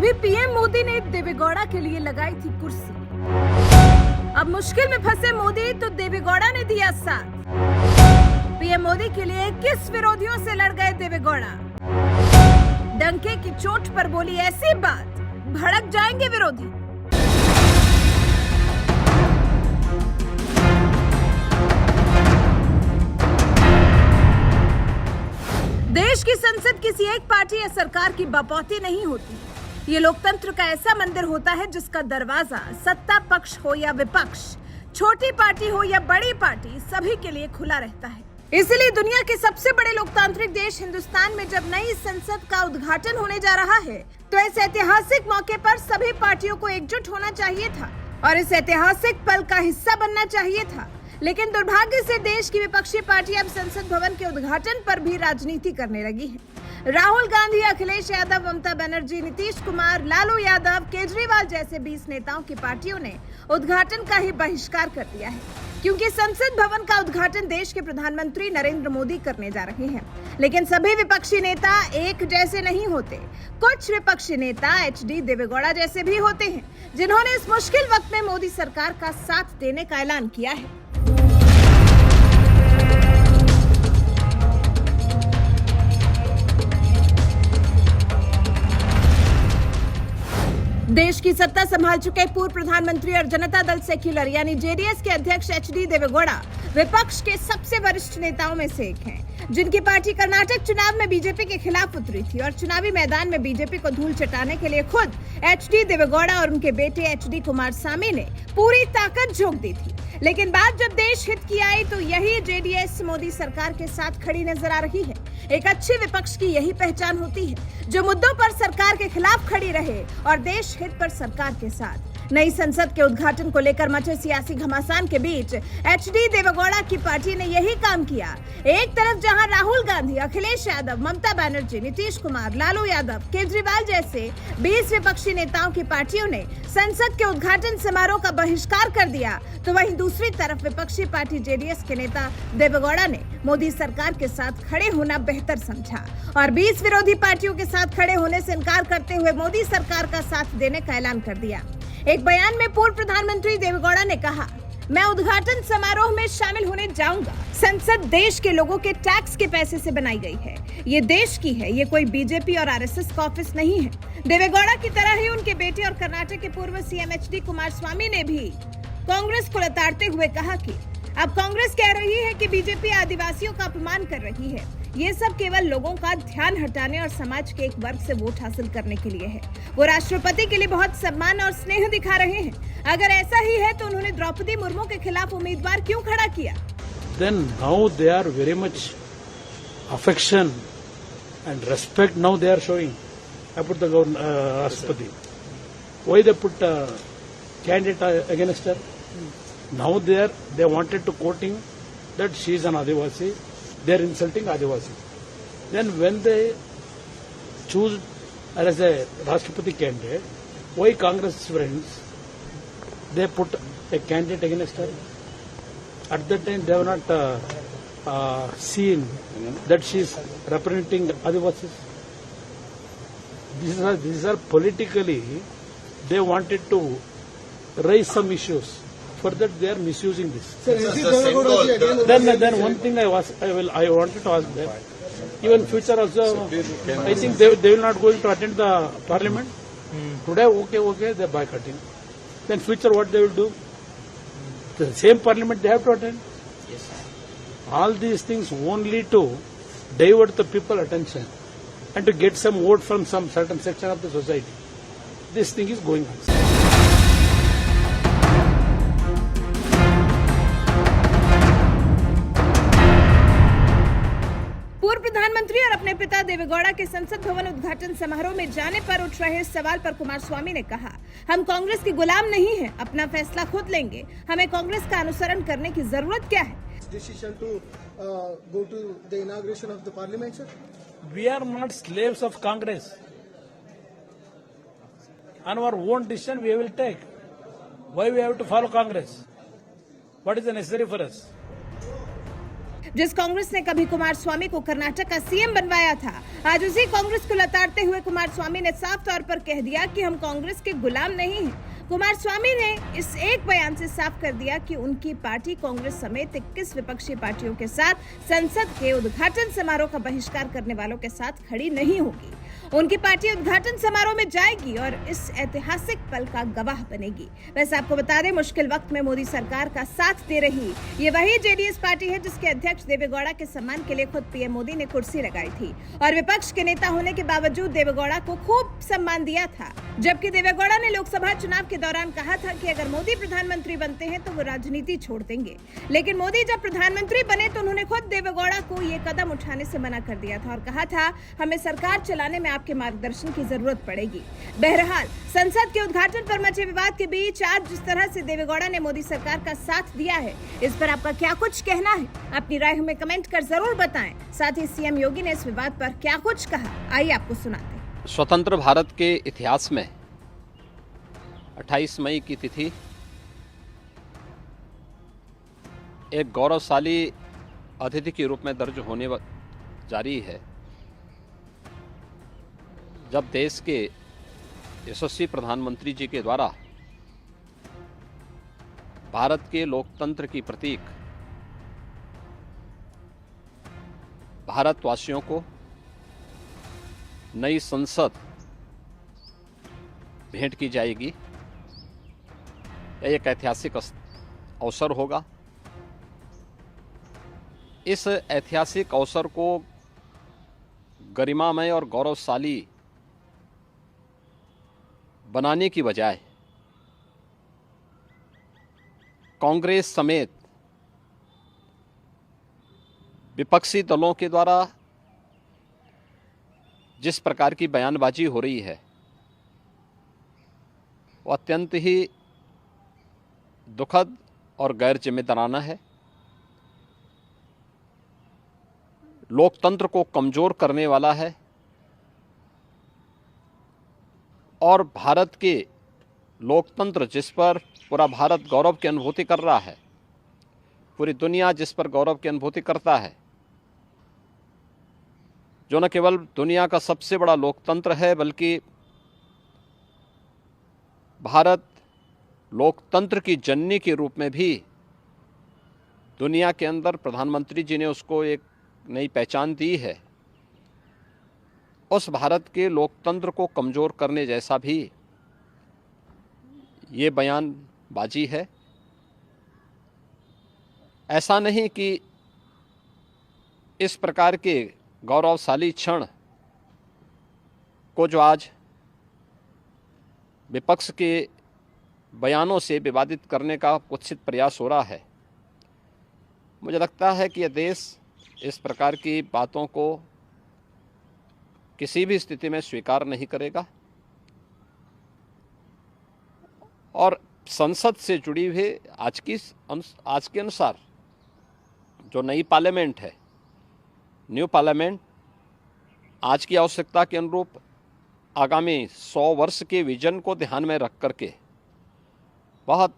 कभी पीएम मोदी ने देवेगौड़ा के लिए लगाई थी कुर्सी, अब मुश्किल में फंसे मोदी तो देवेगौड़ा ने दिया साथ। पीएम मोदी के लिए किस विरोधियों से लड़ गए देवेगौड़ा, डंके की चोट पर बोली ऐसी बात, भड़क जाएंगे विरोधी। देश की संसद किसी एक पार्टी या सरकार की बपौती नहीं होती। ये लोकतंत्र का ऐसा मंदिर होता है जिसका दरवाजा सत्ता पक्ष हो या विपक्ष, छोटी पार्टी हो या बड़ी पार्टी, सभी के लिए खुला रहता है। इसलिए दुनिया के सबसे बड़े लोकतांत्रिक देश हिंदुस्तान में जब नई संसद का उद्घाटन होने जा रहा है तो इस ऐतिहासिक मौके पर सभी पार्टियों को एकजुट होना चाहिए था और इस ऐतिहासिक पल का हिस्सा बनना चाहिए था। लेकिन दुर्भाग्य से देश की विपक्षी पार्टी अब संसद भवन के उद्घाटन पर भी राजनीति करने लगी है। राहुल गांधी, अखिलेश यादव, ममता बनर्जी, नीतीश कुमार, लालू यादव, केजरीवाल जैसे 20 नेताओं की पार्टियों ने उद्घाटन का ही बहिष्कार कर दिया है, क्योंकि संसद भवन का उद्घाटन देश के प्रधानमंत्री नरेंद्र मोदी करने जा रहे हैं। लेकिन सभी विपक्षी नेता एक जैसे नहीं होते। कुछ विपक्षी नेता HD देवेगौड़ा जैसे भी होते हैं, जिन्होंने इस मुश्किल वक्त में मोदी सरकार का साथ देने का ऐलान किया है। देश की सत्ता संभाल चुके पूर्व प्रधानमंत्री और जनता दल सेक्युलर यानी JDS के अध्यक्ष HD देवेगौड़ा विपक्ष के सबसे वरिष्ठ नेताओं में से एक हैं, जिनकी पार्टी कर्नाटक चुनाव में बीजेपी के खिलाफ उतरी थी और चुनावी मैदान में बीजेपी को धूल चटाने के लिए खुद HD देवेगौड़ा और उनके बेटे HD कुमारस्वामी ने पूरी ताकत झोंक दी थी। लेकिन बात जब देश हित की आई तो यही JDS मोदी सरकार के साथ खड़ी नजर आ रही है। एक अच्छे विपक्ष की यही पहचान होती है, जो मुद्दों पर सरकार के खिलाफ खड़ी रहे और देश हित पर सरकार के साथ। नई संसद के उद्घाटन को लेकर मचे सियासी घमासान के बीच HD देवेगौड़ा की पार्टी ने यही काम किया। एक तरफ जहां राहुल गांधी, अखिलेश यादव, ममता बनर्जी, नीतीश कुमार, लालू यादव, केजरीवाल जैसे 20 विपक्षी नेताओं की पार्टियों ने संसद के उद्घाटन समारोह का बहिष्कार कर दिया, तो वहीं दूसरी तरफ विपक्षी पार्टी JDS के नेता देवेगौड़ा ने मोदी सरकार के साथ खड़े होना बेहतर समझा और 20 विरोधी पार्टियों के साथ खड़े होने से इनकार करते हुए मोदी सरकार का साथ देने का ऐलान कर दिया। एक बयान में पूर्व प्रधानमंत्री देवेगौड़ा ने कहा, मैं उद्घाटन समारोह में शामिल होने जाऊंगा। संसद देश के लोगों के टैक्स के पैसे से बनाई गई है, ये देश की है, ये कोई BJP और RSS का ऑफिस नहीं है। देवेगौड़ा की तरह ही उनके बेटे और कर्नाटक के पूर्व CM HD कुमारस्वामी ने भी कांग्रेस को लताड़ते हुए कहा कि अब कांग्रेस कह रही है कि BJP आदिवासियों का अपमान कर रही है। ये सब केवल लोगों का ध्यान हटाने और समाज के एक वर्ग से वोट हासिल करने के लिए है। वो राष्ट्रपति के लिए बहुत सम्मान और स्नेह दिखा रहे हैं। अगर ऐसा ही है तो उन्होंने द्रौपदी मुर्मू के खिलाफ उम्मीदवार क्यों खड़ा किया? Then now they are very much affection and respect now they are showing. I put the Rashtrapati. Why they put candidate against her? Now they wanted to quoting that she is an Adivasi. They are insulting Adivasi. Then when they choose her as a Rashtrapati candidate, why Congress friends they put a candidate against her? At that time they have not seen that she is representing Adivasis. These are politically they wanted to raise some issues. For that they are misusing this. Sir, Then one thing I wanted to ask them. Even future also, I think they will not going to attend the parliament. Today okay they are boycotting. Then future what they will do? The same parliament they have to attend. Yes. All these things only to divert the people attention and to get some vote from some certain section of the society. This thing is going on. पूर्व प्रधानमंत्री और अपने पिता देवेगौड़ा के संसद भवन उद्घाटन समारोह में जाने पर उठ रहे सवाल पर कुमारस्वामी ने कहा, हम कांग्रेस के गुलाम नहीं हैं, अपना फैसला खुद लेंगे, हमें कांग्रेस का अनुसरण करने की जरूरत क्या है? Decision to go to the inauguration of the parliament, sir? We are not slaves of Congress. On our own decision we will take. Why we have to follow Congress? What is necessary for us? जिस कांग्रेस ने कभी कुमारस्वामी को कर्नाटक का CM बनवाया था, आज उसी कांग्रेस को लताड़ते हुए कुमारस्वामी ने साफ तौर पर कह दिया कि हम कांग्रेस के गुलाम नहीं हैं। कुमारस्वामी ने इस एक बयान से साफ कर दिया कि उनकी पार्टी कांग्रेस समेत 21 विपक्षी पार्टियों के साथ संसद के उद्घाटन समारोह का बहिष्कार करने वालों के साथ खड़ी नहीं होगी। उनकी पार्टी उद्घाटन समारोह में जाएगी और इस ऐतिहासिक पल का गवाह बनेगी। वैसे आपको बता दें, मुश्किल वक्त में मोदी सरकार का साथ दे रही ये वही जेडीएस पार्टी है जिसके अध्यक्ष देवेगौड़ा के सम्मान के लिए खुद पीएम मोदी ने कुर्सी लगाई थी और विपक्ष के नेता होने के बावजूद देवेगौड़ा को खूब सम्मान दिया था। जबकि देवेगौड़ा ने लोकसभा चुनाव के दौरान कहा था कि अगर मोदी प्रधानमंत्री बनते हैं तो वो राजनीति छोड़ देंगे, लेकिन मोदी जब प्रधानमंत्री बने तो उन्होंने खुद देवेगौड़ा को ये कदम उठाने से मना कर दिया था और कहा था हमें सरकार चलाने में आपके मार्गदर्शन की जरूरत पड़ेगी। बहरहाल, संसद के उद्घाटन पर मचे विवाद के बीच आज जिस तरह से देवेगौड़ा ने मोदी सरकार का साथ दिया है, इस पर आपका क्या कुछ कहना है? अपनी राय हमें कमेंट कर जरूर बताएं। साथ ही सीएम योगी ने इस विवाद पर क्या कुछ कहा, आइए आपको सुनाते हैं। स्वतंत्र भारत के इतिहास में 28 मई की तिथि एक गौरवशाली अतिथि के रूप में दर्ज होने जा रही है, जब देश के यशस्वी प्रधानमंत्री जी के द्वारा भारत के लोकतंत्र की प्रतीक भारतवासियों को नई संसद भेंट की जाएगी। यह एक ऐतिहासिक अवसर होगा। इस ऐतिहासिक अवसर को गरिमामय और गौरवशाली बनाने की बजाय कांग्रेस समेत विपक्षी दलों के द्वारा जिस प्रकार की बयानबाजी हो रही है वो अत्यंत ही दुखद और गैर जिम्मेदाराना है। लोकतंत्र को कमजोर करने वाला है और भारत के लोकतंत्र जिस पर पूरा भारत गौरव की अनुभूति कर रहा है, पूरी दुनिया जिस पर गौरव की अनुभूति करता है, जो न केवल दुनिया का सबसे बड़ा लोकतंत्र है बल्कि भारत लोकतंत्र की जननी के रूप में भी दुनिया के अंदर प्रधानमंत्री जी ने उसको एक नई पहचान दी है। उस भारत के लोकतंत्र को कमज़ोर करने जैसा भी ये बयानबाजी है। ऐसा नहीं कि इस प्रकार के गौरवशाली क्षण को जो आज विपक्ष के बयानों से विवादित करने का कुत्सित प्रयास हो रहा है, मुझे लगता है कि यह देश इस प्रकार की बातों को किसी भी स्थिति में स्वीकार नहीं करेगा और संसद से जुड़ी हुई आज के अनुसार जो नई पार्लियामेंट है, न्यू पार्लियामेंट आज की आवश्यकता के अनुरूप आगामी 100 वर्ष के विजन को ध्यान में रख करके बहुत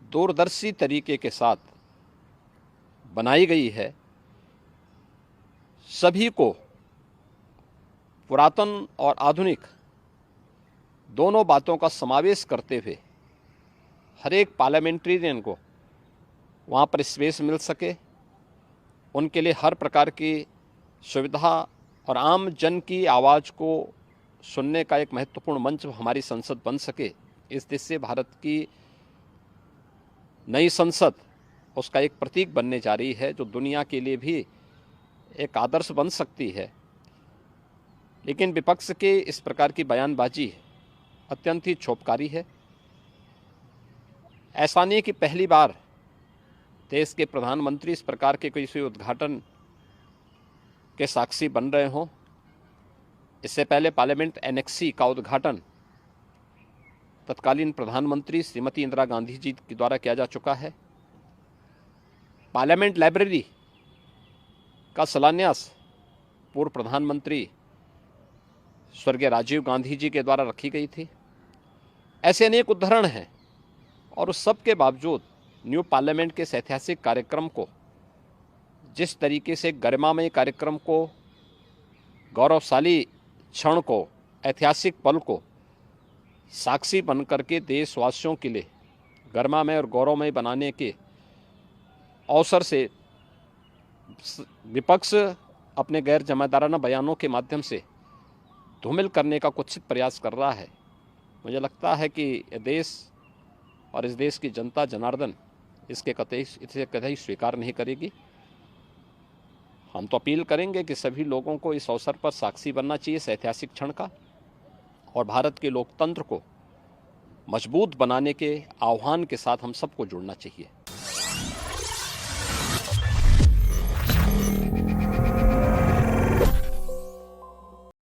दूरदर्शी तरीके के साथ बनाई गई है। सभी को पुरातन और आधुनिक दोनों बातों का समावेश करते हुए हर एक पार्लियामेंट्रियन को वहाँ पर स्पेस मिल सके, उनके लिए हर प्रकार की सुविधा और आम जन की आवाज़ को सुनने का एक महत्वपूर्ण मंच हमारी संसद बन सके। इस देश से भारत की नई संसद उसका एक प्रतीक बनने जा रही है, जो दुनिया के लिए भी एक आदर्श बन सकती है। लेकिन विपक्ष के इस प्रकार की बयानबाजी अत्यंत ही क्षोभकारी है। ऐसा नहीं कि पहली बार देश के प्रधानमंत्री इस प्रकार के किसी उद्घाटन के साक्षी बन रहे हों। इससे पहले पार्लियामेंट एनेक्सी का उद्घाटन तत्कालीन प्रधानमंत्री श्रीमती इंदिरा गांधी जी के द्वारा किया जा चुका है। पार्लियामेंट लाइब्रेरी का शिलान्यास पूर्व प्रधानमंत्री स्वर्गीय राजीव गांधी जी के द्वारा रखी गई थी। ऐसे अनेक उदाहरण हैं और उस सब के बावजूद न्यू पार्लियामेंट के इस ऐतिहासिक कार्यक्रम को, जिस तरीके से गरिमामय कार्यक्रम को गौरवशाली क्षण को, ऐतिहासिक पल को साक्षी बन करके देशवासियों के लिए गरिमामय और गौरवमय बनाने के अवसर से विपक्ष अपने गैर जिम्मेदाराना बयानों के माध्यम से धूमिल करने का कुत्सित प्रयास कर रहा है। मुझे लगता है कि ये देश और इस देश की जनता जनार्दन इसे कतई स्वीकार नहीं करेगी। हम तो अपील करेंगे कि सभी लोगों को इस अवसर पर साक्षी बनना चाहिए इस ऐतिहासिक क्षण का, और भारत के लोकतंत्र को मजबूत बनाने के आह्वान के साथ हम सबको जुड़ना चाहिए।